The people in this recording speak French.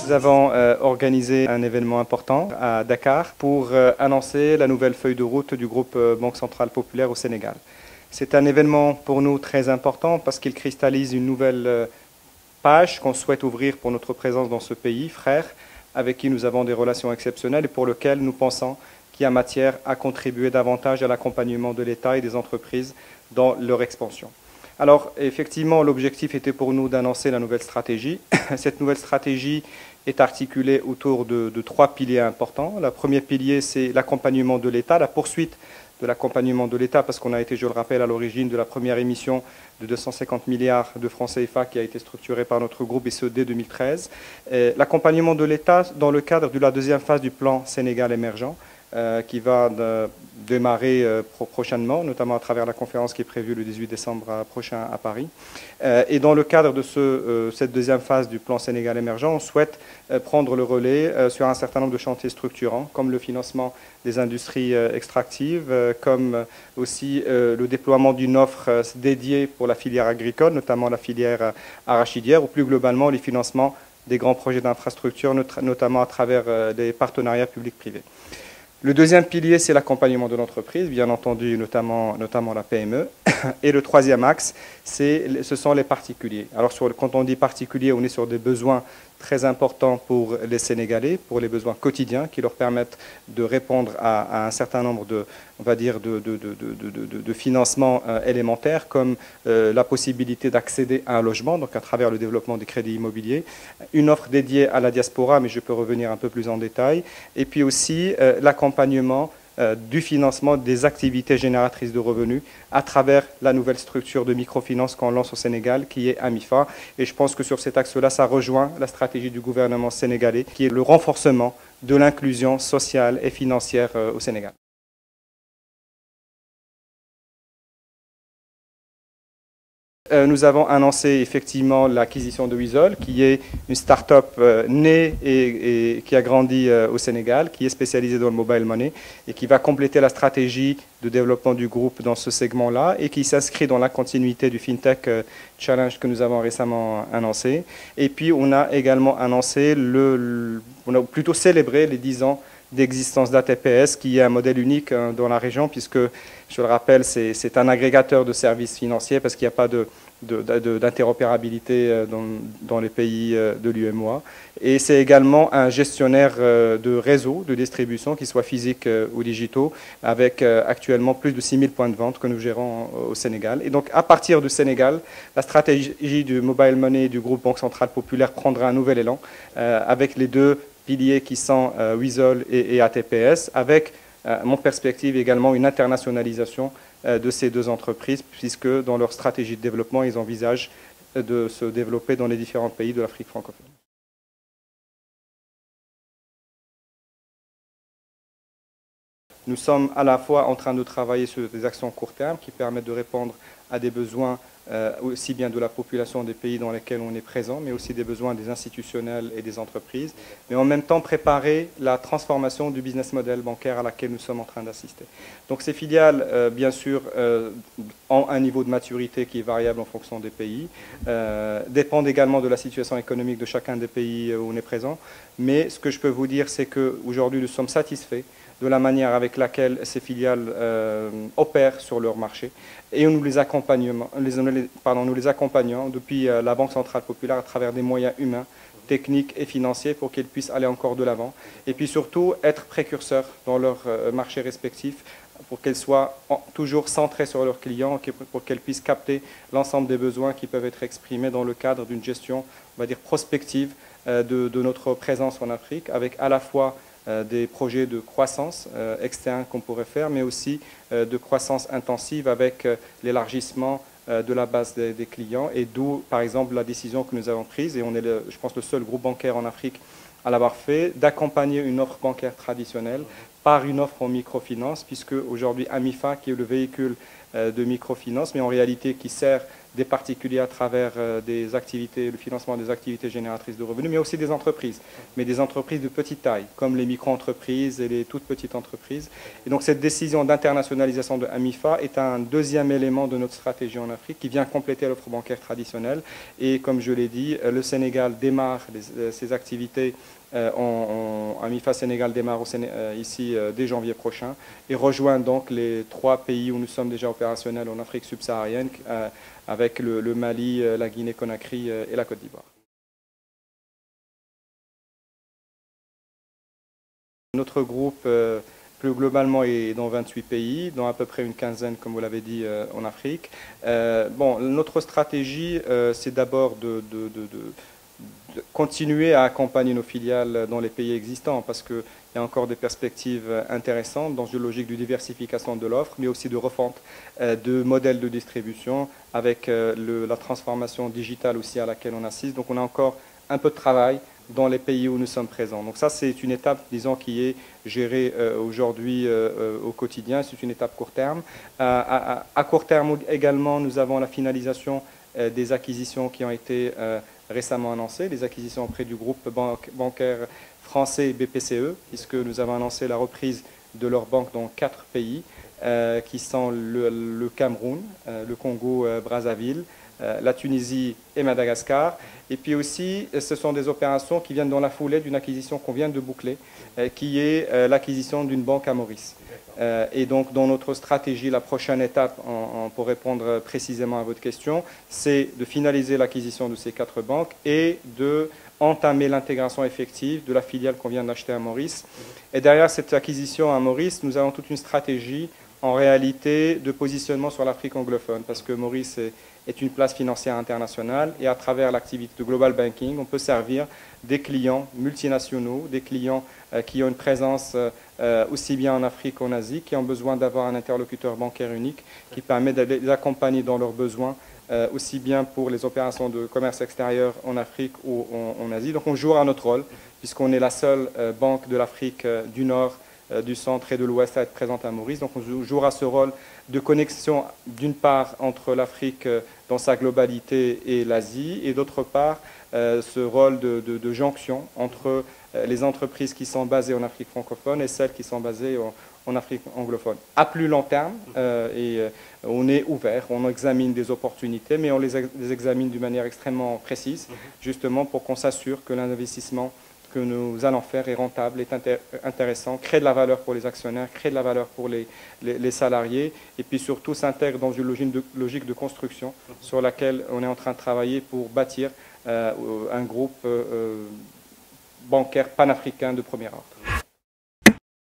Nous avons organisé un événement important à Dakar pour annoncer la nouvelle feuille de route du groupe Banque Centrale Populaire au Sénégal. C'est un événement pour nous très important parce qu'il cristallise une nouvelle page qu'on souhaite ouvrir pour notre présence dans ce pays, frère, avec qui nous avons des relations exceptionnelles et pour lequel nous pensons qu'il y a matière à contribuer davantage à l'accompagnement de l'État et des entreprises dans leur expansion. Alors, effectivement, l'objectif était pour nous d'annoncer la nouvelle stratégie. Cette nouvelle stratégie est articulée autour de trois piliers importants. Le premier pilier, c'est l'accompagnement de l'État, la poursuite de l'accompagnement de l'État, parce qu'on a été, je le rappelle, à l'origine de la première émission de 250 milliards de francs CFA qui a été structurée par notre groupe, et ce dès 2013. L'accompagnement de l'État dans le cadre de la deuxième phase du plan Sénégal émergent, qui va démarrer prochainement, notamment à travers la conférence qui est prévue le 18 décembre prochain à Paris. Et dans le cadre de cette deuxième phase du plan Sénégal émergent, on souhaite prendre le relais sur un certain nombre de chantiers structurants, comme le financement des industries extractives, comme aussi le déploiement d'une offre dédiée pour la filière agricole, notamment la filière arachidière, ou plus globalement les financements des grands projets d'infrastructure, notamment à travers des partenariats publics-privés. Le deuxième pilier, c'est l'accompagnement de l'entreprise, bien entendu, notamment la PME. Et le troisième axe, ce sont les particuliers. Alors, quand on dit particulier, on est sur des besoins très importants pour les Sénégalais, pour les besoins quotidiens qui leur permettent de répondre à un certain nombre de financements élémentaires, comme la possibilité d'accéder à un logement, donc à travers le développement des crédits immobiliers, une offre dédiée à la diaspora, mais je peux revenir un peu plus en détail, et puis aussi l'accompagnement du financement des activités génératrices de revenus à travers la nouvelle structure de microfinance qu'on lance au Sénégal, qui est AMIFA. Et je pense que sur cet axe-là, ça rejoint la stratégie du gouvernement sénégalais, qui est le renforcement de l'inclusion sociale et financière au Sénégal. Nous avons annoncé effectivement l'acquisition de Wizall, qui est une start-up née et qui a grandi au Sénégal, qui est spécialisée dans le mobile money et qui va compléter la stratégie de développement du groupe dans ce segment-là et qui s'inscrit dans la continuité du FinTech Challenge que nous avons récemment annoncé. Et puis on a également annoncé, on a plutôt célébré les 10 ans d'existence d'ATPS, qui est un modèle unique dans la région, puisque, je le rappelle, c'est un agrégateur de services financiers, parce qu'il n'y a pas d'interopérabilité dans les pays de l'UEMOA. Et c'est également un gestionnaire de réseaux de distribution, qu'ils soient physiques ou digitaux, avec actuellement plus de 6000 points de vente que nous gérons au Sénégal. Et donc, à partir du Sénégal, la stratégie du mobile money du groupe Banque Centrale Populaire prendra un nouvel élan, avec les deux piliers qui sont Wizall et ATPS, avec, mon perspective, également une internationalisation de ces deux entreprises, puisque dans leur stratégie de développement, ils envisagent de se développer dans les différents pays de l'Afrique francophone. Nous sommes à la fois en train de travailler sur des actions court terme qui permettent de répondre à des besoins aussi bien de la population des pays dans lesquels on est présent, mais aussi des besoins des institutionnels et des entreprises, mais en même temps préparer la transformation du business model bancaire à laquelle nous sommes en train d'assister. Donc ces filiales, bien sûr, ont un niveau de maturité qui est variable en fonction des pays, dépendent également de la situation économique de chacun des pays où on est présent, mais ce que je peux vous dire, c'est qu'aujourd'hui, nous sommes satisfaits de la manière avec laquelle ces filiales opèrent sur leur marché. Et nous les accompagnons depuis la Banque Centrale Populaire à travers des moyens humains, techniques et financiers pour qu'elles puissent aller encore de l'avant. Et puis surtout, être précurseurs dans leurs marchés respectifs pour qu'elles soient toujours centrées sur leurs clients, pour qu'elles puissent capter l'ensemble des besoins qui peuvent être exprimés dans le cadre d'une gestion, on va dire, prospective de notre présence en Afrique, avec à la fois des projets de croissance externes qu'on pourrait faire, mais aussi de croissance intensive avec l'élargissement de la base des clients, et d'où, par exemple, la décision que nous avons prise, et on est, je pense, le seul groupe bancaire en Afrique à l'avoir fait, d'accompagner une offre bancaire traditionnelle par une offre en microfinance, puisque aujourd'hui AMIFA, qui est le véhicule de microfinance, mais en réalité qui sert des particuliers à travers des activités, le financement des activités génératrices de revenus, mais aussi des entreprises, mais des entreprises de petite taille, comme les micro-entreprises et les toutes petites entreprises. Et donc cette décision d'internationalisation de AMIFA est un deuxième élément de notre stratégie en Afrique qui vient compléter l'offre bancaire traditionnelle. Et comme je l'ai dit, le Sénégal démarre ses activités AMIFA Sénégal démarre ici dès janvier prochain et rejoint donc les 3 pays où nous sommes déjà opérationnels en Afrique subsaharienne avec le Mali, la Guinée-Conakry et la Côte d'Ivoire. Notre groupe plus globalement est dans 28 pays, dans à peu près une quinzaine, comme vous l'avez dit, en Afrique. Notre stratégie, c'est d'abord de continuer à accompagner nos filiales dans les pays existants parce qu'il y a encore des perspectives intéressantes dans une logique de diversification de l'offre, mais aussi de refonte de modèles de distribution avec la transformation digitale aussi à laquelle on assiste. Donc on a encore un peu de travail dans les pays où nous sommes présents. Donc ça, c'est une étape, disons, qui est gérée aujourd'hui au quotidien. C'est une étape court terme. À court terme également, nous avons la finalisation des acquisitions qui ont été récemment annoncées, les acquisitions auprès du groupe bancaire français BPCE, puisque nous avons annoncé la reprise de leur banque dans 4 pays, qui sont le Cameroun, le Congo-Brazzaville, la Tunisie et Madagascar. Et puis aussi, ce sont des opérations qui viennent dans la foulée d'une acquisition qu'on vient de boucler, qui est l'acquisition d'une banque à Maurice. Et donc, dans notre stratégie, la prochaine étape, pour répondre précisément à votre question, c'est de finaliser l'acquisition de ces 4 banques et de entamer l'intégration effective de la filiale qu'on vient d'acheter à Maurice. Et derrière cette acquisition à Maurice, nous avons toute une stratégie, en réalité, de positionnement sur l'Afrique anglophone, parce que Maurice est une place financière internationale et à travers l'activité de global banking, on peut servir des clients multinationaux, des clients qui ont une présence aussi bien en Afrique qu'en Asie, qui ont besoin d'avoir un interlocuteur bancaire unique qui permet de les accompagner dans leurs besoins, aussi bien pour les opérations de commerce extérieur en Afrique ou en Asie. Donc on jouera notre rôle, puisqu'on est la seule banque de l'Afrique du Nord, du centre et de l'ouest à être présente à Maurice. Donc on jouera ce rôle de connexion d'une part entre l'Afrique dans sa globalité et l'Asie et d'autre part ce rôle de jonction entre les entreprises qui sont basées en Afrique francophone et celles qui sont basées en Afrique anglophone. À plus long terme, on est ouvert, on examine des opportunités, mais on les examine d'une manière extrêmement précise, justement pour qu'on s'assure que l'investissement que nous allons faire est rentable, est intéressant, crée de la valeur pour les actionnaires, crée de la valeur pour les salariés, et puis surtout s'intègre dans une logique de construction sur laquelle on est en train de travailler pour bâtir un groupe bancaire panafricain de premier ordre.